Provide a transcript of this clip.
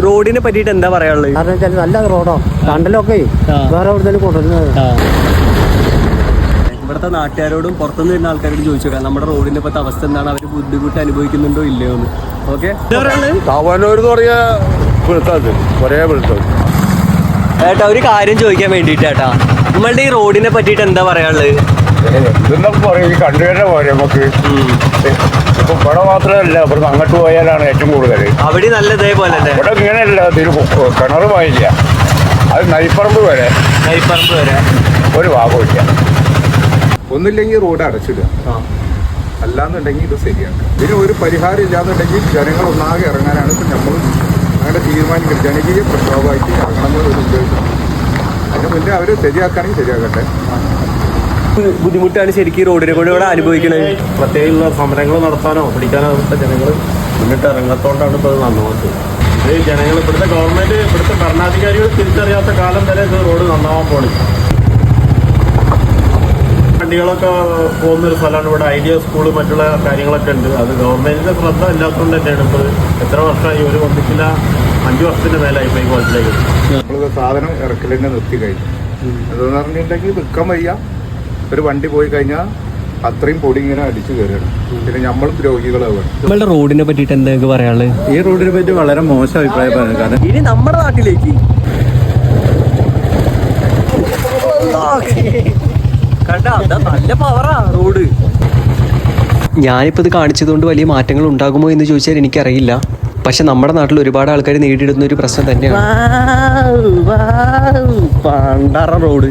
റോഡിനെ പറ്റിയിട്ട് എന്താ പറയാനുള്ളത്? കാരണം വെച്ചാൽ നല്ല റോഡോ കണ്ടലൊക്കെ വേറെ എവിടുന്നേലും കൊണ്ടുവരുന്നത്. ഇവിടുത്തെ നാട്ടുകാരോടും പുറത്തുനിന്ന് വരുന്ന ആൾക്കാരോട് ചോദിച്ചു നോക്കാം നമ്മുടെ റോഡിന്റെ ഇപ്പോഴത്തെ അവസ്ഥ എന്താണ്, അവർ ബുദ്ധിമുട്ട് അനുഭവിക്കുന്നുണ്ടോ ഇല്ലയോ എന്ന്. ഓക്കെ, ഏട്ടാ ഒരു കാര്യം ചോദിക്കാൻ വേണ്ടിട്ട് ഏട്ടാ, നമ്മളുടെ ഈ റോഡിനെ പറ്റിയിട്ട് എന്താ പറയാനുള്ളത്? കണ്ടുവരുന്ന പോലെ നമുക്ക് ഇപ്പൊ ഇവിടെ മാത്രമല്ല, ഇവിടുന്ന് അങ്ങോട്ട് പോയാലാണ് ഏറ്റവും കൂടുതൽ. അവിടെ നല്ല ഇതേപോലെ ഇവിടെ ഇങ്ങനെയല്ല, കിണർ പോയില്ല, അത് നൈപ്പറമ്പ് വരെ ഒരു ഭാഗമില്ല. ഒന്നില്ലെങ്കിൽ റോഡ് അടച്ചിടുക, അല്ലാന്നുണ്ടെങ്കിൽ ഇത് ശരിയാക്കുക. ഇതിന് ഒരു പരിഹാരം ഇല്ലാന്നുണ്ടെങ്കിൽ ജനങ്ങൾ ഒന്നാകെ ഇറങ്ങാനാണ് ഇപ്പം നമ്മൾ അങ്ങനെ തീരുമാനിക്കുന്നത്. ജനകീയ പ്രക്ഷോഭമായിട്ട് ഇറങ്ങണമെന്ന് ഒരു ഉദ്ദേശം. അതിന് മുന്നേ അവർ ശരിയാക്കുകയാണെങ്കിൽ ശരിയാക്കട്ടെ. ബുദ്ധിമുട്ടാണ് ശരിക്കും റോഡിനെ കൊണ്ട് ഇവിടെ അനുഭവിക്കുന്നത്. പ്രത്യേകമുള്ള സമരങ്ങൾ നടത്താനോ പിടിക്കാനോ ഇവിടുത്തെ ജനങ്ങൾ മുന്നിട്ട് ഇറങ്ങാത്തോണ്ടാണ് ഇപ്പോൾ നന്നാവാത്തത്. ഇത് ജനങ്ങൾ ഇവിടുത്തെ ഗവൺമെന്റ് ഇവിടുത്തെ ഭരണാധികാരികൾ തിരിച്ചറിയാത്ത കാലം വരെ ഇത് റോഡ് നന്നാവാൻ പോണില്ല. വണ്ടികളൊക്കെ പോകുന്നൊരു സ്ഥലമാണ് ഇവിടെ. ഐഡിയ സ്കൂള് മറ്റുള്ള കാര്യങ്ങളൊക്കെ ഉണ്ട്. അത് ഗവൺമെന്റിന്റെ ശ്രദ്ധ ഇല്ലാത്തതുകൊണ്ട് തന്നെയാണ് ഇപ്പോൾ എത്ര വർഷമായി ഒരു വന്നിട്ടില്ല, 5 വർഷത്തിന്റെ മേലായി ഇപ്പോൾ ഈ കോളേജിലേക്ക്. നമ്മൾ സാധനം ഇറക്കലിനെ നിർത്തി കഴിഞ്ഞു. അതെന്ന് പറഞ്ഞിട്ടുണ്ടെങ്കിൽ വിൽക്കാൻ വയ്യ. ഒരു വണ്ടി പോയി കഴിഞ്ഞാൽ അത്രയും പൊടി ഇങ്ങനെ അടിച്ചു കയറുകയാണ്. പിന്നെ നമ്മളും രോഗികളാവുകയാണ്. നമ്മളുടെ റോഡിനെ പറ്റിയിട്ട് എന്താ പറയാനുള്ളത്? ഈ റോഡിനെ പറ്റി വളരെ മോശം അഭിപ്രായമാണ്. കാരണം ഇനി നമ്മുടെ നാട്ടിലേക്ക് കണ്ടാ നല്ല പവറാ റോഡ്. ഞാനിപ്പോൾ ഇത് കാണിച്ചതുകൊണ്ട് വലിയ മാറ്റങ്ങൾ ഉണ്ടാകുമോ എന്ന് ചോദിച്ചാൽ എനിക്കറിയില്ല. പക്ഷെ നമ്മുടെ നാട്ടിൽ ഒരുപാട് ആൾക്കാർ നേരിടുന്ന ഒരു പ്രശ്നം തന്നെയാണ് പണ്ടാറ റോഡ്.